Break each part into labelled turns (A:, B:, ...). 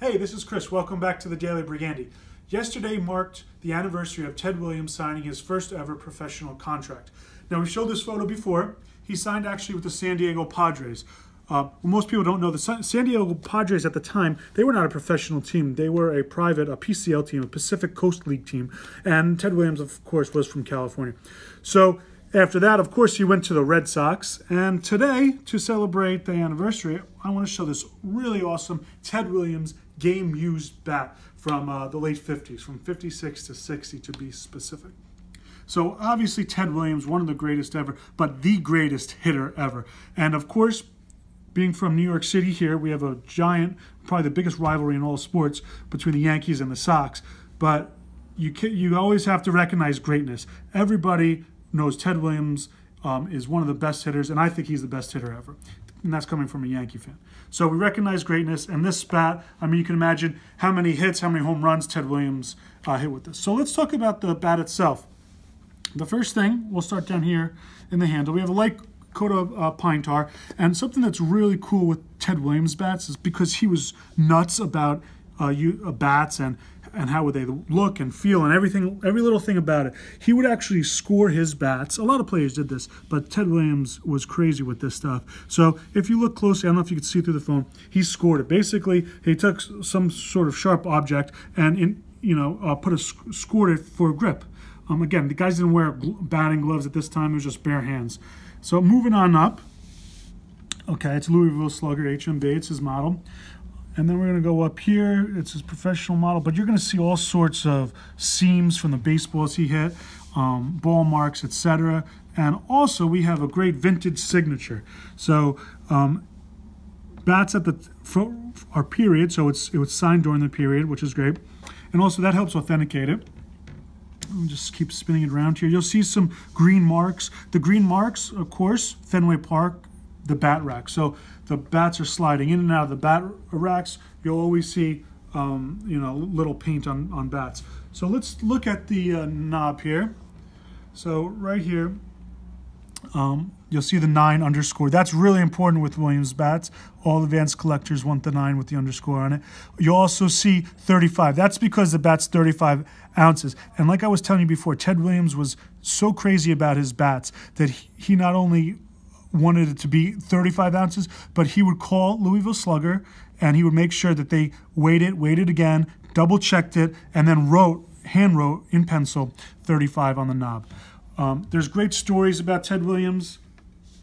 A: Hey, this is Chris. Welcome back to the Daily Brigandy. Yesterday marked the anniversary of Ted Williams signing his first ever professional contract. Now, we showed this photo before. He signed actually with the San Diego Padres. Most people don't know the San Diego Padres at the time, they were not a professional team. They were a private, a PCL team, a Pacific Coast League team. And Ted Williams, of course, was from California. So after that, of course, he went to the Red Sox. And today, to celebrate the anniversary, I want to show this really awesome Ted Williams game-used bat from the late 50s, from 56 to 60 to be specific. So obviously Ted Williams, one of the greatest ever, but the greatest hitter ever. And of course, being from New York City here, we have a giant, probably the biggest rivalry in all sports between the Yankees and the Sox. But you always have to recognize greatness. Everybody knows Ted Williams is one of the best hitters, and I think he's the best hitter ever. And that's coming from a Yankee fan. So we recognize greatness, and this bat, I mean, you can imagine how many hits, how many home runs Ted Williams hit with this. So let's talk about the bat itself. The first thing, we'll start down here in the handle. We have a light coat of pine tar, and something that's really cool with Ted Williams bats is because he was nuts about bats and how would they look and feel and everything, every little thing about it. He would actually score his bats. A lot of players did this, but Ted Williams was crazy with this stuff. So if you look closely, I don't know if you can see through the phone, he scored it. Basically, he took some sort of sharp object and scored it for grip. Again, the guys didn't wear batting gloves at this time. It was just bare hands. So moving on up. Okay, it's Louisville Slugger HMB. It's his model. And then we're going to go up here. It's his professional model. But you're going to see all sorts of seams from the baseballs he hit, ball marks, etc. And also, we have a great vintage signature. So bats at our period, so it was signed during the period, which is great. And also, that helps authenticate it. I'll just keep spinning it around here. You'll see some green marks. The green marks, of course, Fenway Park, the bat rack. So the bats are sliding in and out of the bat racks. You'll always see, little paint on bats. So let's look at the knob here. So right here, you'll see the 9 underscore. That's really important with Williams bats. All advanced collectors want the 9 with the underscore on it. You'll also see 35. That's because the bat's 35 ounces. And like I was telling you before, Ted Williams was so crazy about his bats that he not only wanted it to be 35 ounces, but he would call Louisville Slugger and he would make sure that they weighed it again, double checked it, and then hand wrote in pencil 35 on the knob. There's great stories about Ted Williams.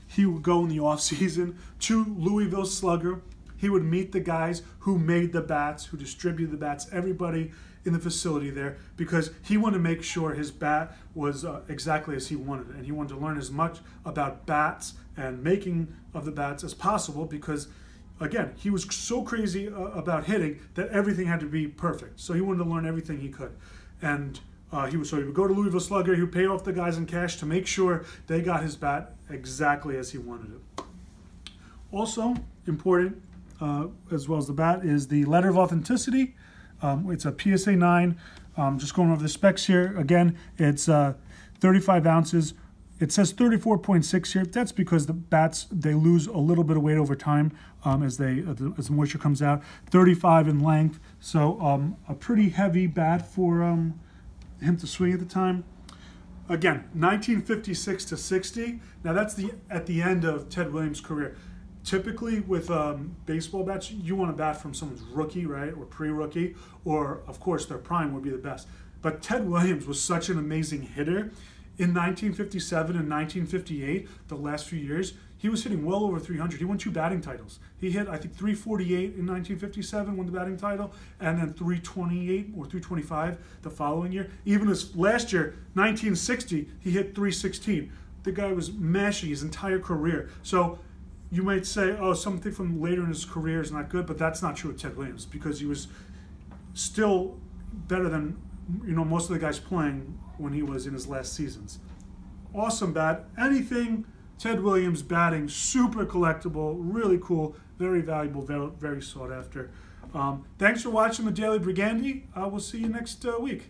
A: He would go in the off season to Louisville Slugger. He would meet the guys who made the bats, who distributed the bats, everybody in the facility there, because he wanted to make sure his bat was exactly as he wanted it. And he wanted to learn as much about bats and making of the bats as possible because, again, he was so crazy about hitting that everything had to be perfect. So he wanted to learn everything he could. And he would go to Louisville Slugger. He would pay off the guys in cash to make sure they got his bat exactly as he wanted it. Also important, as well as the bat, is the letter of authenticity. It's a PSA 9. Just going over the specs here. Again, it's 35 ounces. It says 34.6 here. That's because the bats, they lose a little bit of weight over time as the moisture comes out. 35 in length. So a pretty heavy bat for him to swing at the time. Again, 1956 to 60. Now that's at the end of Ted Williams' career. Typically with baseball bats, you want a bat from someone's rookie, right, or pre-rookie, or of course their prime would be the best. But Ted Williams was such an amazing hitter. In 1957 and 1958, the last few years, he was hitting well over 300. He won 2 batting titles. He hit, I think, 348 in 1957, won the batting title, and then 328 or 325 the following year. Even this last year, 1960, he hit 316. The guy was mashing his entire career. So you might say, oh, something from later in his career is not good, but that's not true with Ted Williams because he was still better than most of the guys playing when he was in his last seasons. Awesome bat. Anything Ted Williams batting, super collectible, really cool, very valuable, very sought after. Thanks for watching the Daily Brigandy. We'll see you next week.